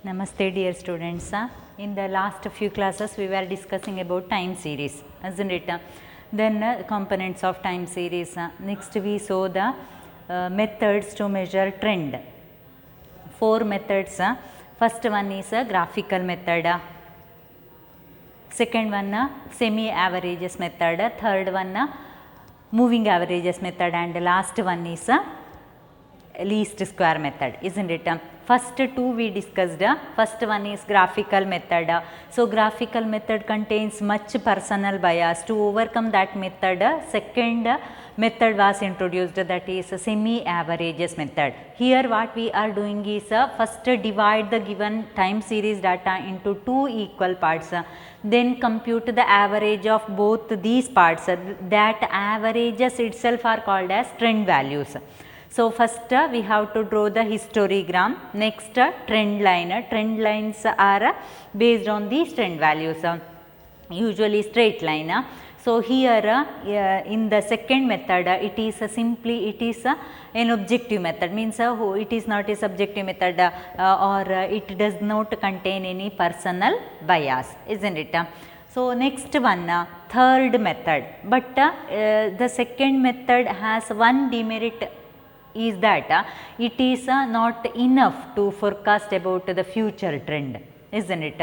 Namaste dear students. In the last few classes we were discussing about time series, isn't it? Then components of time series. Next we saw the methods to measure trend. 4 methods. First one is a graphical method. Second one semi averages method. Third one moving averages method, and last one is least square method, isn't it? First two we discussed. First one is graphical method. So graphical method contains much personal bias. To overcome that method, second method was introduced, that is semi averages method. Here what we are doing is first divide the given time series data into two equal parts, then compute the average of both these parts. That averages itself are called as trend values. So first we have to draw the histogram, next trend line. Trend lines are based on these trend values, usually straight line. So here in the second method it is an objective method, means it is not a subjective method, or it does not contain any personal bias, isn't it? So next one, third method, but the second method has one demerit, is that it is not enough to forecast about the future trend, isn't it?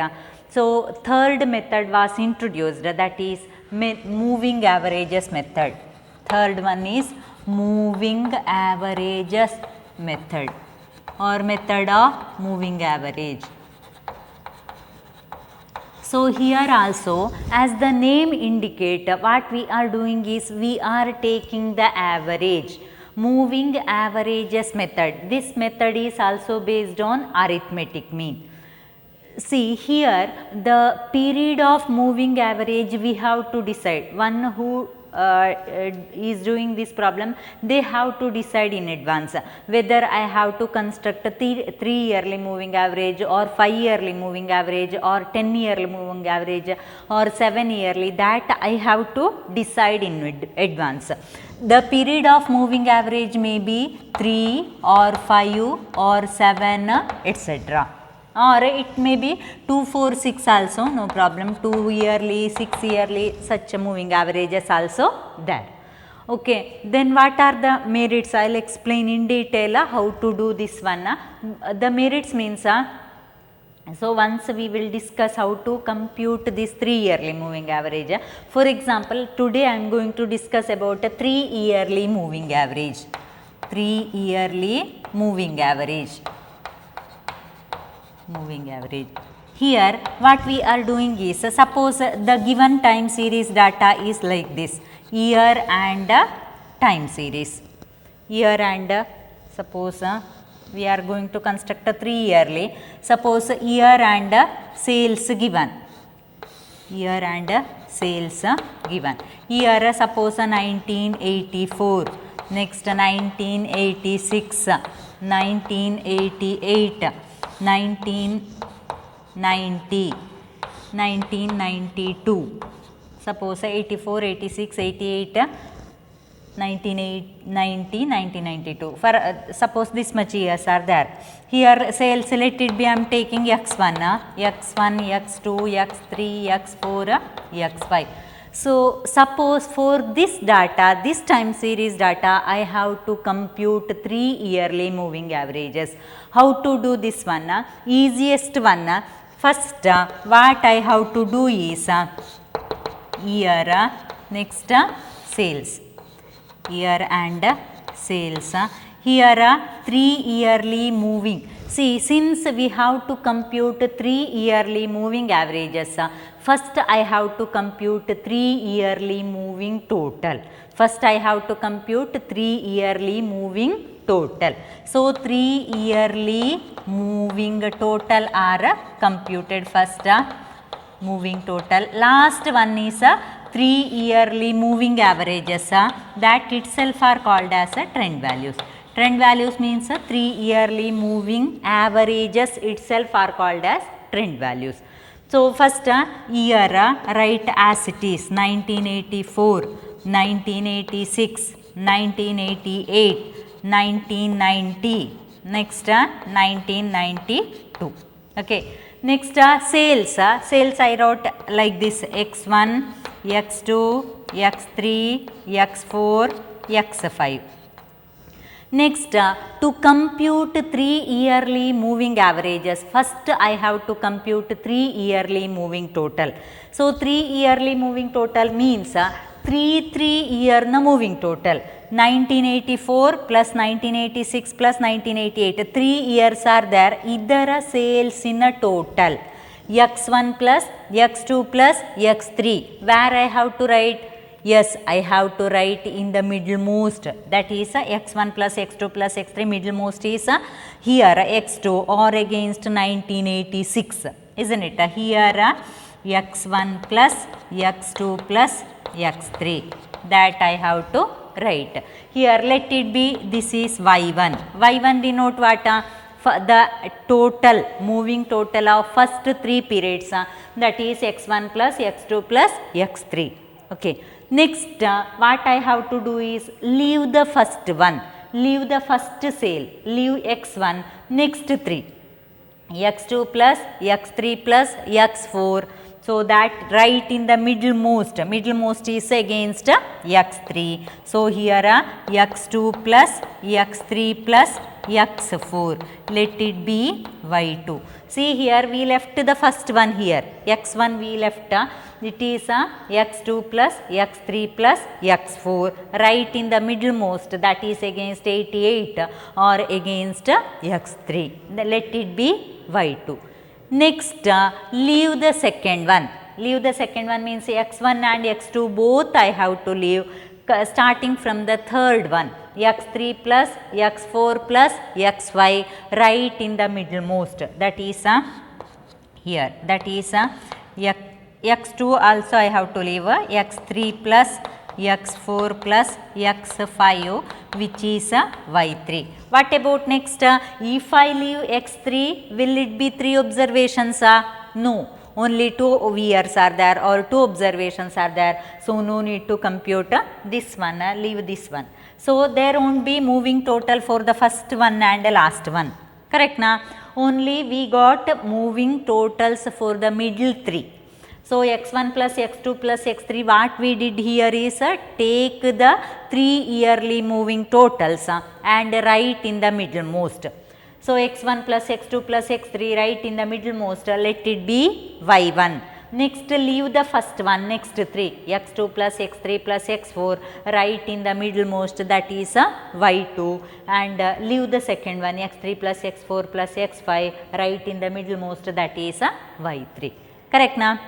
So third method was introduced, that is moving averages method. Third one is moving averages method, or method of moving average. So here also, as the name indicate, what we are doing is we are taking the average. Moving averages method. This method is also based on arithmetic mean. See here, the period of moving average we have to decide. One who is doing this problem, they have to decide in advance whether I have to construct a 3 yearly moving average, or 5 yearly moving average, or 10 yearly moving average, or 7 yearly. That I have to decide in advance. The period of moving average may be 3 or 5 or 7, etc. Or it may be 2, 4, 6 also, no problem. 2 yearly, 6 yearly, such moving averages also there. Okay, then what are the merits? I will explain in detail how to do this one. The merits means, so once we will discuss how to compute this 3 yearly moving average. For example, today I am going to discuss about a 3 yearly moving average. 3 yearly moving average. Moving average. Here what we are doing is, suppose the given time series data is like this, year and time series. Year and suppose we are going to construct a 3 yearly. Suppose year and sales given. Year and sales given. Year suppose 1984, next 1986, 1988, 1990, 1992, suppose 84, 86, 88, 1990, 1992. For suppose this much years are there. Here sales, let it be, I am taking x1, x1, x2, x3, x4, x5. So suppose for this data, this time series data, I have to compute 3 yearly moving averages. How to do this one? Easiest one. First what I have to do is year, next sales. Year and sales. Here 3 yearly moving. See, since we have to compute 3 yearly moving averages, first I have to compute 3 yearly moving total. First I have to compute 3 yearly moving total. So 3 yearly moving total are computed. First moving total. Last one is 3 yearly moving averages, that itself are called as trend values. Trend values means 3 yearly moving averages itself are called as trend values. So first year, write as it is, 1984, 1986, 1988, 1990, next 1992. Okay. Next sales. Sales I wrote like this: x1, x2, x3, x4, x5. Next, to compute 3 yearly moving averages, first I have to compute 3 yearly moving total. So, 3 yearly moving total means 3 year na moving total. 1984 plus 1986 plus 1988, 3 years are there. Idara sales in a total. x1 plus x2 plus x3. Where I have to write? Yes, I have to write in the middlemost, that is x1 plus x2 plus x3, middlemost is here x2 or against 1986, isn't it? Here x1 plus x2 plus x3, that I have to write. Here let it be, this is y1. Y1 denote what? The total, moving total of first 3 periods, that is x1 plus x2 plus x3. Okay. Next, what I have to do is leave the first one, leave the first sale, leave x1, next 3, x2 plus x3 plus x4. So, that right in the middlemost, middlemost is against x3. So, here x2 plus x3 plus x4, let it be y2. See here we left the first one here, x1 we left, it is x2 plus x3 plus x4, right in the middlemost, that is against 88 or against x3, let it be y2. Next, leave the second one. Leave the second one means x1 and x2 both I have to leave, starting from the third one, x3 plus x4 plus xy, right in the middlemost, that is here, that is x2 also I have to leave, x3 plus x4 plus x5, which is y3. What about next? If I leave x3, will it be 3 observations? No, only 2 years are there or 2 observations are there. So, no need to compute this one, leave this one. So, there won't be moving total for the first one and the last one, correct na? Only we got moving totals for the middle 3. So, x1 plus x2 plus x3, what we did here is take the 3 yearly moving totals and write in the middlemost. So, x1 plus x2 plus x3, right in the middlemost, let it be y1. Next, leave the first one, next 3, x2 plus x3 plus x4, right in the middlemost, that is y2, and leave the second one, x3 plus x4 plus x5, right in the middlemost, that is y3. Correct na?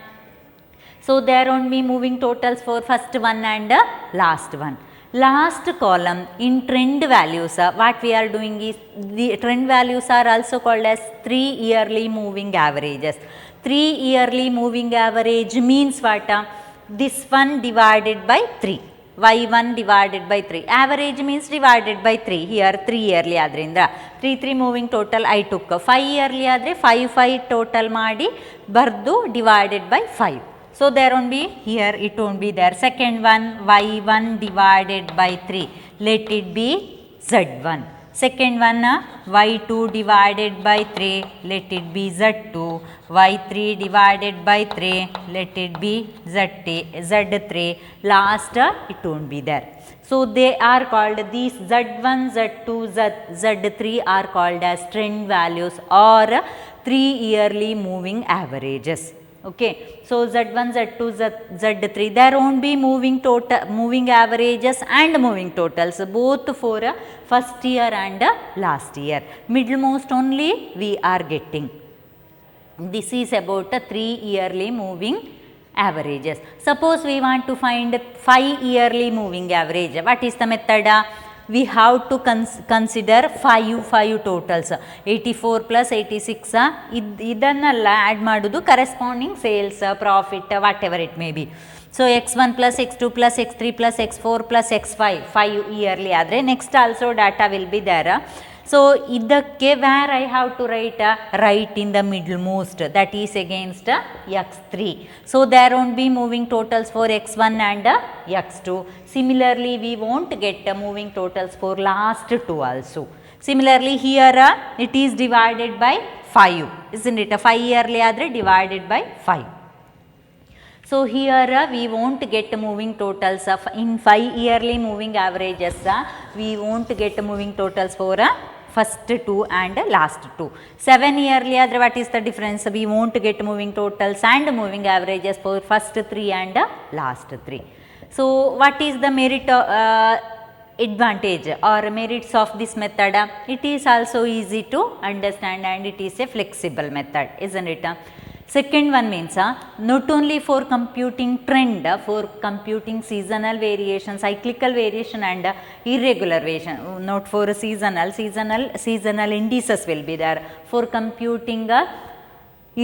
So, there won't be moving totals for first one and last one. Last column in trend values, what we are doing is, the trend values are also called as 3 yearly moving averages. 3 yearly moving average means what? This one divided by 3. y1 divided by 3. Average means divided by 3. Here 3 yearly adrinda 3 moving total I took. 5 yearly adre 5 total ಮಾಡಿ ಬರ್ದು divided by 5. So, there won't be, here it won't be there. Second one, y1 divided by 3, let it be z1. Second one, y2 divided by 3, let it be z2. y3 divided by 3, let it be z3. Last, it won't be there. So, they are called, these z1, z2, z3 are called as trend values or 3 yearly moving averages. Okay. So, z1, z2, z3, there won't be moving averages and moving totals both for first year and last year. Middlemost only we are getting. This is about 3 yearly moving averages. Suppose we want to find 5 yearly moving average. What is the method? We have to consider 5 totals, 84 plus 86, ಇದನ್ನೆಲ್ಲ add ಮಾಡುದು corresponding sales, profit, whatever it may be. So, x1 plus x2 plus x3 plus x4 plus x5, 5 yearly ಆದರೆ next also data will be there. So, ಇದಕ್ಕೆ where I have to write? Right in the middlemost, that is against x3. So, there won't be moving totals for x1 and x2. Similarly, we won't get moving totals for last 2 also. Similarly, here it is divided by 5, isn't it? 5 yearly ಆದರೆ divided by 5. So here we won't get moving totals of in 5 yearly moving averages, we won't get moving totals for first 2 and last 2. 7 yearly ಆದರೆ what is the difference? We won't get moving totals and moving averages for first 3 and last 3. So what is the merit advantage or merits of this method? It is also easy to understand and it is a flexible method, isn't it? Second one means not only for computing trend, for computing seasonal variation, cyclical variation and irregular variation, not for seasonal indices will be there. For computing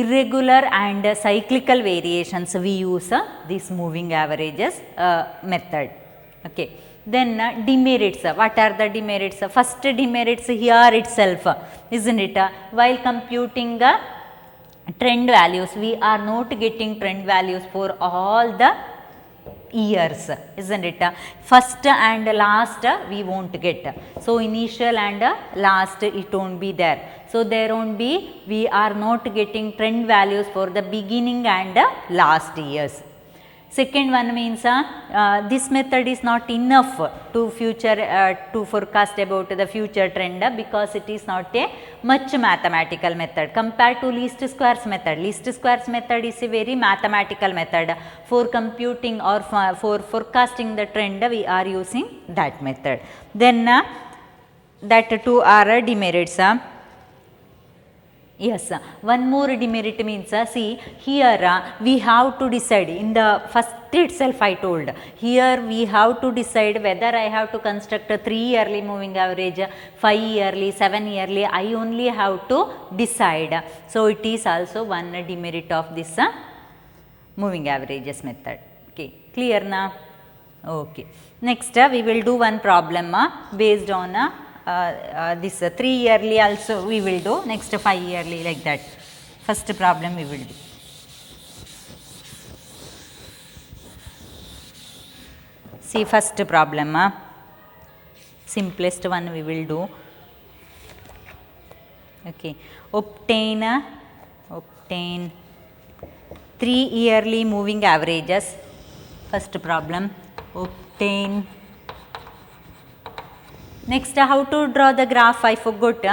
irregular and cyclical variations we use this moving averages method. Okay. Then demerits, what are the demerits? First demerits here itself, isn't it? While computing trend values, we are not getting trend values for all the years, isn't it? First and last we won't get. So initial and last it won't be there. So there won't be, we are not getting trend values for the beginning and last years. Second one means this method is not enough to to forecast about the future trend because it is not a much mathematical method compared to least squares method. Least squares method is a very mathematical method. For computing or for forecasting the trend we are using that method. Then that two are demerits. Yes, one more demerit means see here we have to decide in the first itself I told, here we have to decide whether I have to construct a 3 yearly moving average, 5 yearly, 7 yearly, I only have to decide. So it is also one demerit of this moving averages method. Okay, clear now? Okay. Next we will do one problem based on this 3 yearly also we will do, next 5 yearly, like that. First problem we will do. See first problem, simplest one we will do. Okay, obtain 3 yearly moving averages. First problem, obtain. Next, how to draw the graph? I forgot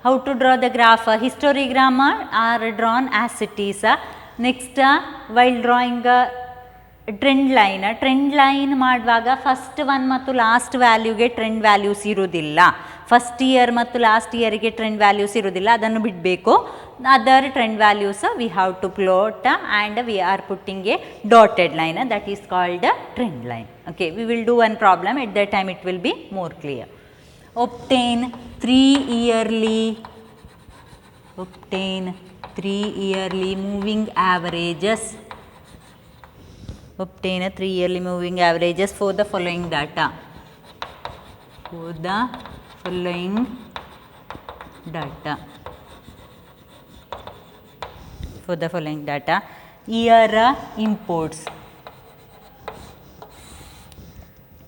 how to draw the graph. Histogram are drawn as it is. Next, while drawing trend line ಮಾಡುವಾಗ first one ಮತ್ತು last ವ್ಯಾಲ್ಯೂಗೆ trend values ಇರುವುದಿಲ್ಲ. First year ಮತ್ತು last ಇಯರಿಗೆ trend values ಇರುವುದಿಲ್ಲ, ಅದನ್ನು ಬಿಡಬೇಕು. Other trend values we have to plot and we are putting a dotted line, that is called trend line. Okay, we will do one problem, at the time it will be more clear. obtain 3 yearly moving averages. Obtain 3 yearly moving averages for the following data.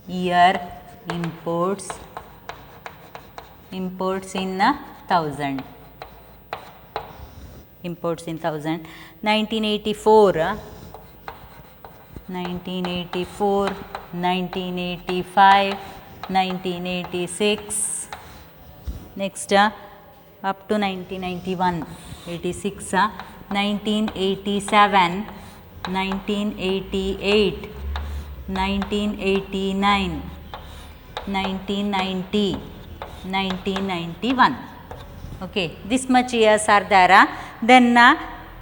Year imports. Imports in 1000. 1984, 1985, 1986, next up to 1991, 86, 1987, 1988, 1989, 1990, 1991. Okay, this much years are there. Then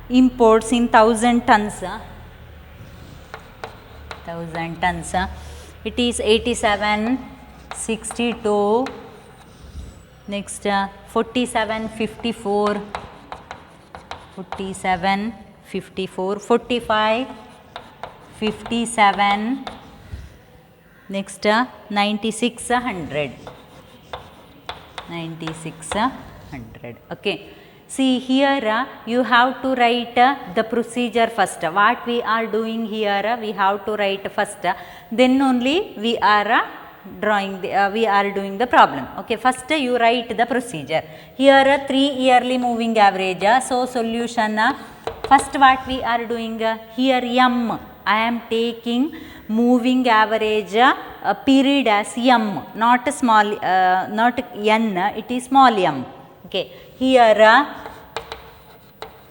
imports in 1000 tons. It is 87, 62, next 47, 54, 45, 57, next 96, 100. Okay, see here you have to write the procedure first. What we are doing here, we have to write first, then only we are drawing the, we are doing the problem. Okay, first you write the procedure. Here 3 yearly moving average. So solution, first what we are doing, here m, I am taking moving average period as m, not small, not n, it is small m. Okay, here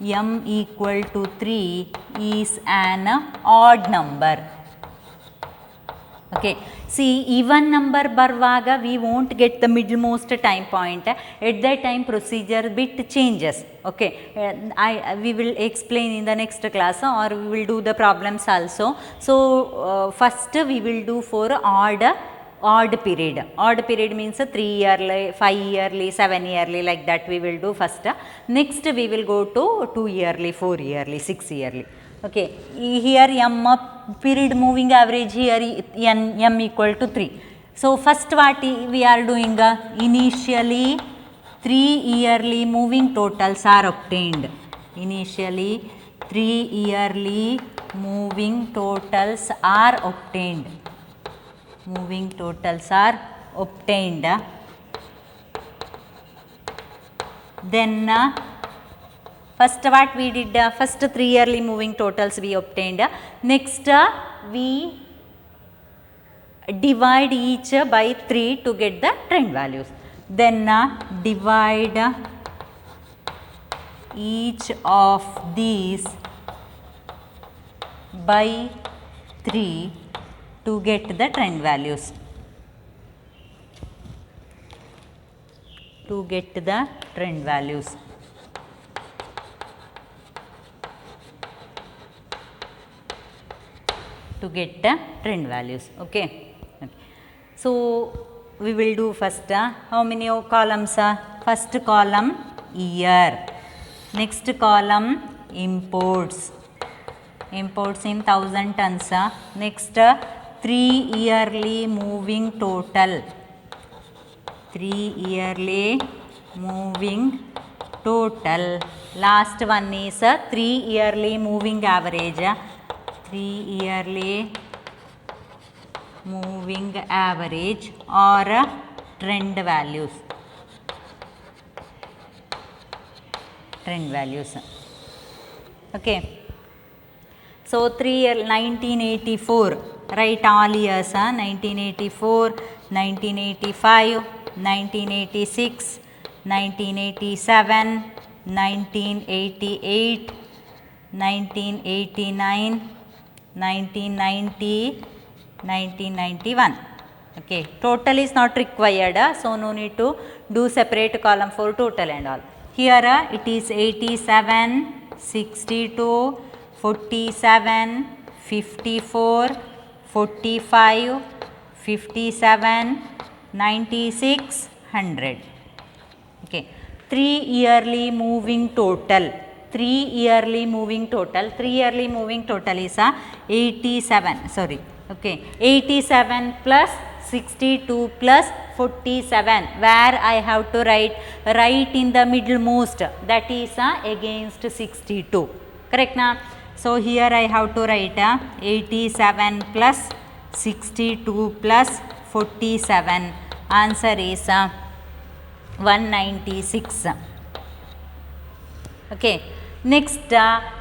m equal to 3 is an odd number. Okay, see, even number barvaga we won't get the middlemost time point. At that time procedure bit changes. Okay, we will explain in the next class, or we will do the problems also. So first we will do for odd period. Odd period means 3 yearly, 5 yearly, 7 yearly, like that we will do first. Next we will go to 2 yearly, 4 yearly, 6 yearly. Okay, here m period moving average, here m equal to 3. So first what we are doing, initially 3 yearly moving totals are obtained. Initially 3 yearly moving totals are obtained. Moving totals are obtained. Then first what we did, first 3 yearly moving totals we obtained. Next we divide each by 3 to get the trend values. Then divide each of these by 3 to get the trend values. To get the trend values. To get the trend values. Okay. So we will do first, how many columns? First column year, next column imports, imports in 1000 tons. Next 3 yearly moving total, 3 yearly moving total. Last one is 3 yearly moving average, 3 yearly moving average or trend values. Trend values. Okay. So 3 year 1984, write all years, 1984, 1985, 1986, 1987, 1988, 1989, 1990, 1991. Okay, total is not required, so no need to do separate column for total and all. Here it is 87, 62, 47, 54, 45, 57, 96, 100. Okay, 3 yearly moving total. 3 yearly moving total. 3 yearly moving total is 87. Sorry. Okay, 87 plus 62 plus 47. Where I have to write right in the middlemost. That is against 62. Correct na? So here I have to write 87 plus 62 plus 47. Answer is 196. Okay. Next,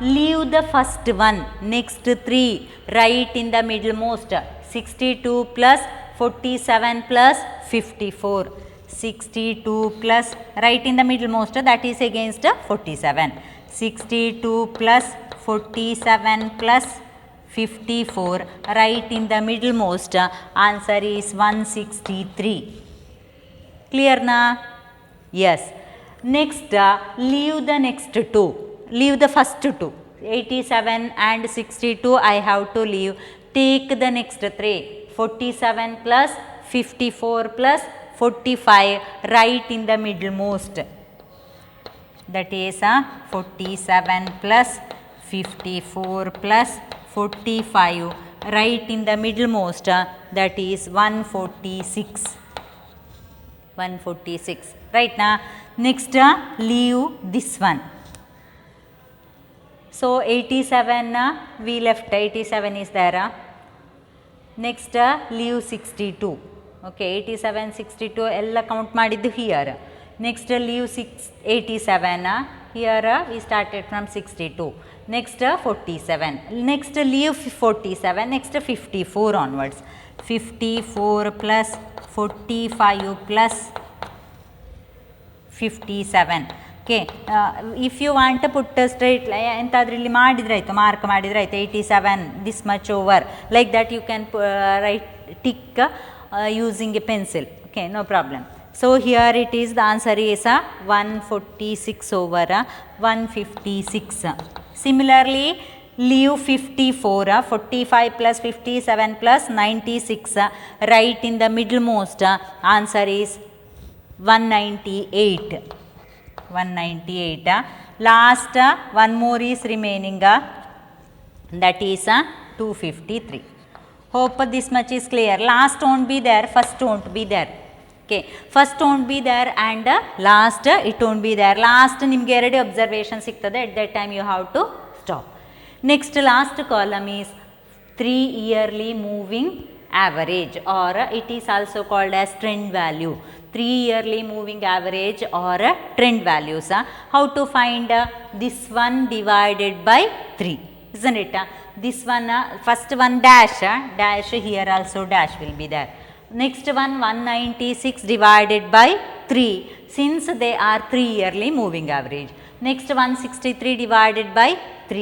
leave the first one. Next 3, write in the middlemost. 62 plus 47 plus 54. 62 plus, write in the middlemost, that is against 47. 62 plus 47 plus 54, write in the middlemost. Answer is 163. Clear na? Yes. Next, leave the next 2. Leave the first 2. 87 and 62 I have to leave. Take the next 3. 47 plus 54 plus 45. Write in the middlemost. That is 47 plus 54 plus 45. Write in the middlemost. That is 146. 146. Right now. Next, leave this one. So 87 we left, 87 is there. Next, leave 62. Okay 87 62 ಎಲ್ಲ count ಮಾಡಿದ್ದು here. Next leave 87 here we started from 62. Next 47, next leave 47, next 54 onwards. 54 plus 45 plus 57. Okay if you want put straight ಎಂತಾದ್ರೂ ಇಲ್ಲಿ ಮಾಡಿದ್ರೆ ಆಯಿತು, mark ಮಾಡಿದರೆ ಆಯಿತು 87 this much over, like that you can write tick using a pencil. Okay, no problem. So here it is, the answer is 146 over 156. Similarly, leave 54, 45 plus 57 plus 96, right in the middlemost, answer is 198. 198. Last one more is remaining, that is 253. Hope this much is clear. Last won't be there, first won't be there. Okay, first won't be there and last it won't be there. Last ನಿಮಗೆ ಎರಡು observation ಸಿಗ್ತದೆ, at that time you have to stop. Next last column is 3 yearly moving average, or it is also called as trend value. 3 yearly moving average or trend values. How to find this one divided by 3, isn't it? This one, first one dash, dash here also dash will be there. Next one 196 divided by 3, since they are 3 yearly moving average. Next 163 divided by 3,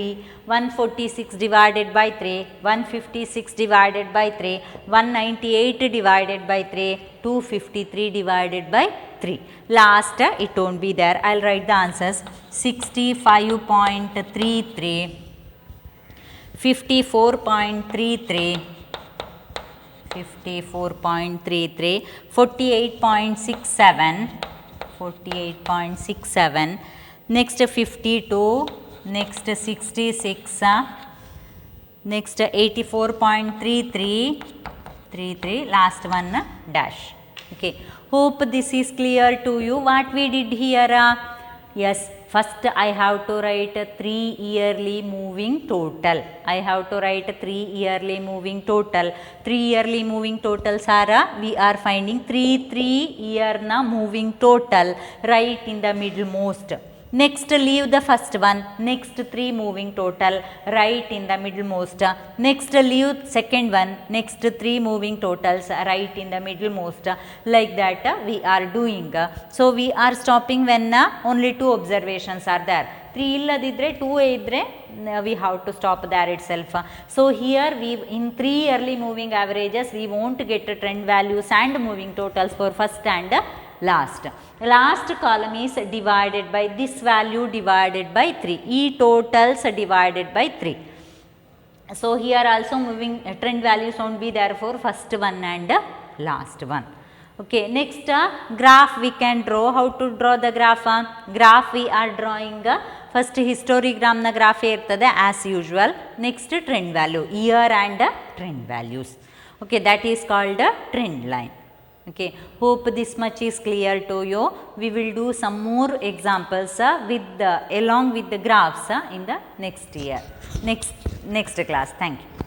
146 divided by 3, 156 divided by 3, 198 divided by 3, 253 divided by 3. Last it won't be there. I'll write the answers. 65.33, 54.33, 54.33, 48.67, 48.67, next 52, next 66, next 84.33, 33, last one dash. Okay, hope this is clear to you. What we did here, yes, first I have to write 3 yearly moving total. I have to write 3 yearly moving total. 3 yearly moving totals are, we are finding 3 year na moving total right in the middlemost. Next leave the first one, next 3 moving total right in the middlemost. Next leave second one, next 3 moving totals right in the middlemost. Like that we are doing. So we are stopping when only 2 observations are there. 3 illadidre 2 idre we have to stop there itself. So here we, in 3 yearly moving averages, we won't get trend values and moving totals for first and last. Last column is divided by this value divided by 3, E totals divided by 3. So here also moving trend values won't be there for first one and last one. Okay, next graph we can draw. How to draw the graph? Graph we are drawing, first histogram na graph irtade as usual. Next trend value, year and trend values. Okay, that is called a trend line. Okay, hope this much is clear to you. We will do some more examples with along with the graphs in the next year, next class. Thank you.